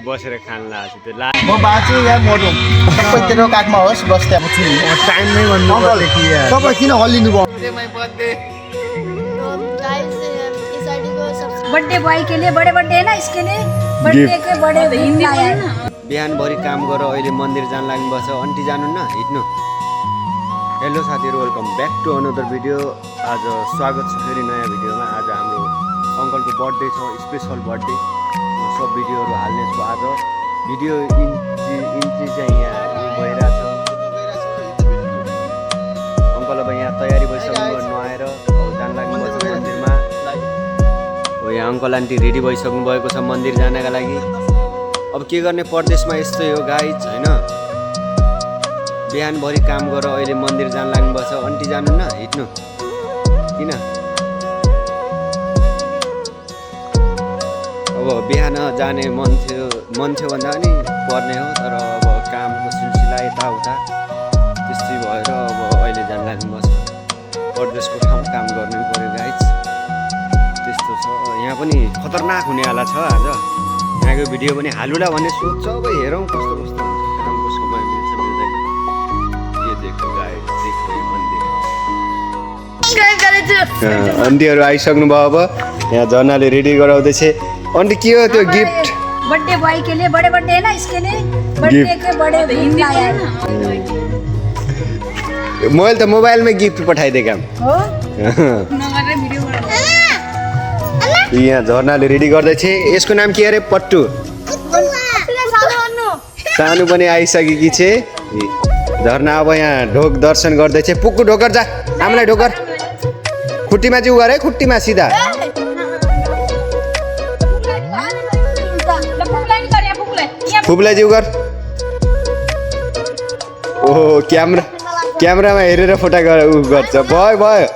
बसेर खान लाग्छ त्यो म बाँच्छु या मरौँ सबै तेरो काखमा होस् बस त्यहाँ छु टाइम नै भन्नु पर्यो कि यार तपाईँ किन हल्लिनु भयो बर्थडे बॉय के लिए बड़े बर्थडे है ना इसके लिए बर्थडे के बड़े हिंदी आया है बिहानभरि काम गर अहिले मन्दिर जान लाग्नु भएको छ आन्टी जानु न हिँड्नु हेलो साथीहरू welcome back to another video आज स्वागत छ फेरि नयाँ भिडियोमा आज हाम्रो अङ्कलको बर्थडे छ स्पेसल बर्थडे सब भिडियोहरू हाल्ने छु आज भिडियो इन्ट्री चाहिँ यहाँ भइरहेछ अङ्कल अब यहाँ तयारी भइसक्नु नुहाएर अब जान लाग्नु भएको छ मन्दिरमा हो यहाँ अङ्कल आन्टी रेडी भइसक्नु भएको छ मन्दिर जानका लागि अब के गर्ने परदेशमा यस्तै हो गाइज होइन बिहानभरि काम गर अहिले मन्दिर जान लाग्नु भएको छ आन्टी जानु न हिँड्नु किन अब बिहान जाने मन थियो भन्दा पनि पर्ने हो तर अब कामको सिलसिला यताउता त्यस्तै भएर अब अहिले जान लाग्नु भएको छ परदेशको ठाउँ काम गर्नै पऱ्यो गाइज त्यस्तो छ यहाँ पनि खतरनाक हुनेवाला छ आज यहाँको भिडियो पनि हालुला भन्ने सोध्छ अब हेरौँ कस्तो कस्तो हुन्छ कामको समय मिल्छ मिल्दैन के देखो गाइज देखो मन्दिर आन्टीहरू आइसक्नु भयो अब यहाँ झर्नाले रेडी गराउँदैछ आन्टी के हो त्यो गिफ्ट बर्थडे बॉय के लिए बड़े बर्थडे है ना इसके लिए बर्थडे के बड़े हिंदी आया है मैले त मोबाइलमै गिफ्ट पठाइदिएँ काम हो यहाँ झर्नाले रेडी गर्दैछ यसको नाम के अरे पट्टु सानो पनि आइसकेकी छे झर्ना अब यहाँ ढोक दर्शन गर्दैछ पुक्कु ढोकर जा आमालाई ढोकर खुट्टीमा चाहिँ उगार है खुट्टीमा सिधा फुपलाई चाहिँ उगार ओहो क्यामेरामा हेरेर फोटा गर्छ भयो भयो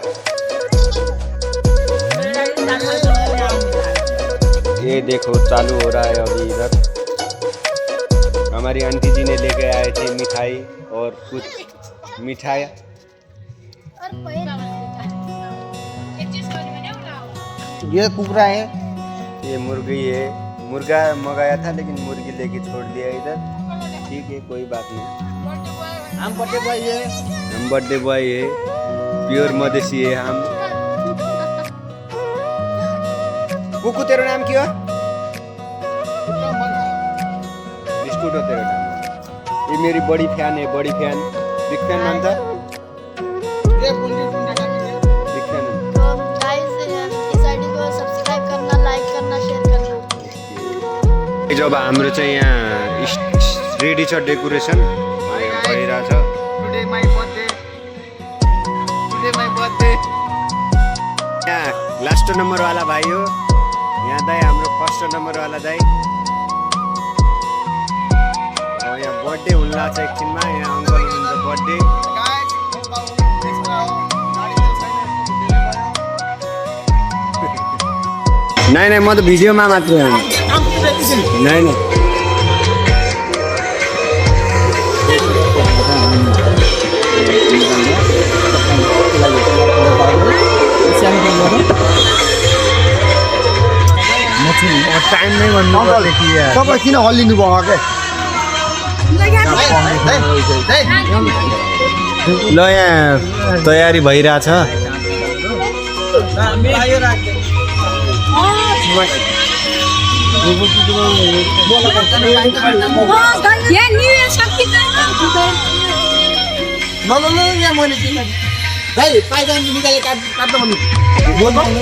ये देखो चालू हो रहा है अभी इधर हमारी आंटी जी ने लेके आए थे मिठाई और कुछ मिठाई ये कुकरा है ये मुर्गी है मुर्गा मंगाया था लेकिन मुर्गी लेके छोड़ दिया इधर ठीक है कोई बात नहीं हम बर्थडे बॉय है हम बर्थडे बॉय है प्योर मधेसी है हम कुकू तेरा नाम क्या बिस्कुट हो तेरा नाम ये मेरी बड़ी फैन है बड़ी फैन बिग फैन मानता बिग फैन जब हाम्रो चाहिँ यहाँ रेडी छ डेकोरेसन भइरहेछ टुडे माय बर्थडे यहाँ लास्ट नम्बर वाला भाइ हो यहाँ दाइ हाम्रो फर्स्ट नम्बर वाला दाइ यहाँ बर्थडे हुन लाग्छ एकछिनमा यहाँ अङ्कल हुनुहुन्छ बर्थडे नै म त भिडियोमा मात्रै हो नै टाइम नै भन्नु पर्यो कि यार तपाईँ किन हल्लिनु भयो के ल यहाँ तयारी भइरहेछ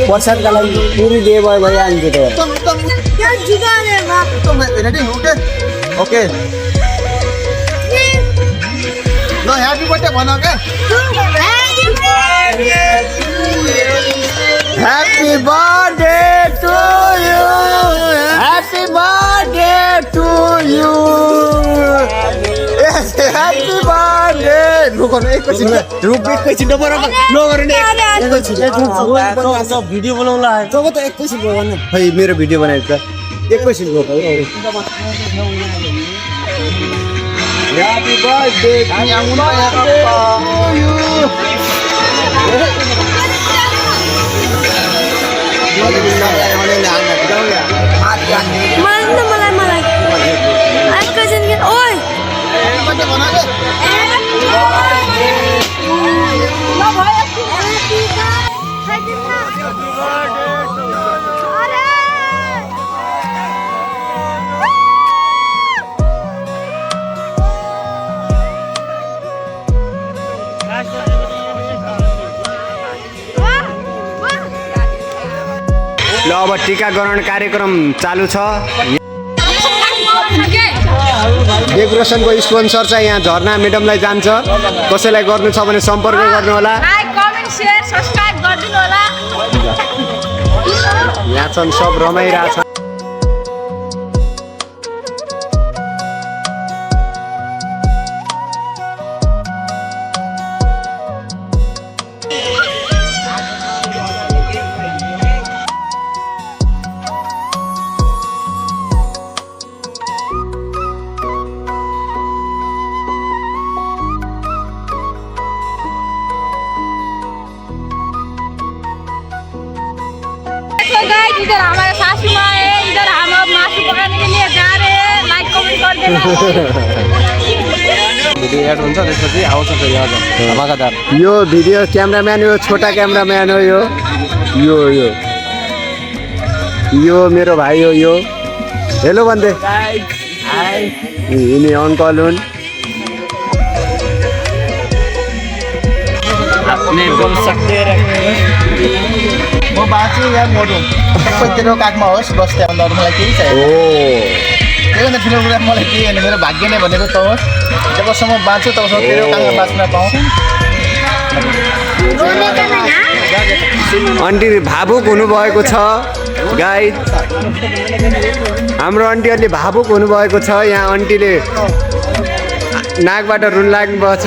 प्रसादका लागि पुरी दिए भयो भइहाल्छ ओके ल ह्यापी बर्थडे भन के Happy birthday to you. Happy birthday to you. Yes, happy birthday. रुको न एकैछिन भिडियो बनाउला तब त एकैछिन गर्नु खै मेरो भिडियो बनाइ त एकैछिन रोक Happy birthday to you. मलाई टीकाकरण कार्यक्रम चालू छ। डेकोरेसनको स्पोन्सर चाहिँ यहाँ झरना म्याडमलाई जान्छ। कसैलाई गर्नु छ भने सम्पर्क गर्नु होला। लाइक कमेन्ट शेयर सब्स्क्राइब गरिदिनु होला। यहाँ छन् सब रमाइरहेछ। तो गाइस इधर हमारे सासू माँ है, इधर हम अब मासू पकाने के लिए जा रहे हैं। लाइक कमेंट कर देना। भिडियो एड हुन्छ त्यसपछि आउँछ फेरि अझ धमाकादार। यो भिडियो क्यामेराम्यान हो, छोटा क्यामेराम्यान हो। यो मेरो भाइ हो। यो हेलो भन्दै यिनी अङ्कल हुन्। म बाँच्छु या मरौँ सबै तेरो काखमा होस् बस। त्यहाँभन्दा अरू मलाई केही चाहियो। त्योभन्दा ठुलो कुरा मलाई केही होइन। मेरो भाग्य नै भनेको त होस्। जबसम्म बाँच्छु तबसम्म तेरो काखमा बाँच्न पाऊँ। आन्टी भावुक हुनुभएको छ गाइस। हाम्रो आन्टी अलि भावुक हुनुभएको छ। यहाँ आन्टीले नाकबाट रुन लाग्नुभएको छ।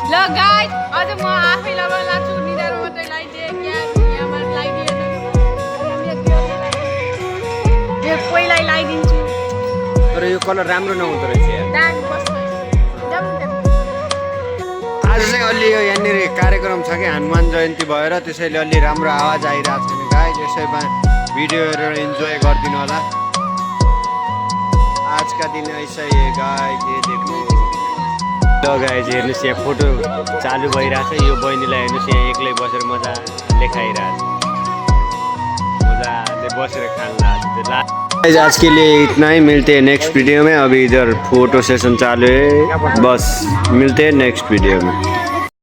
ल गाइस आज म आफैलाई लान्छु निधार मात्रै लगाइदिए यहाँ लगाइदिएन। यो कोहीलाई लगाइदिन्छु। तर यो कलर राम्रो नहुँदो रहेछ यार। दाग बस्छ। आज चाहिँ अलि यो यहाँनिर कार्यक्रम छ कि हनुमान जयन्ती भएर त्यसैले अलि राम्रो आवाज आइरहेको छैन गाइस। यसैमा भिडियोहरू इन्जोय गरिदिनु होला। आज का दिन ऐसा ही है गाइस। ये देख्नु ल गाइस हेर्नुहोस् यहाँ फोटो चालू भइरहेछ। यो बहिनीलाई हेर्नुहोस् यहाँ एक्लै बसेर मजा लेखाइरहेछ। मजाले बसेर खान लाग्छ। आज के लिए इतना ही। मिलते हैं नेक्स्ट वीडियो में। अभी इधर फोटो सेशन चालू है। बस मिलते हैं नेक्स्ट वीडियो में।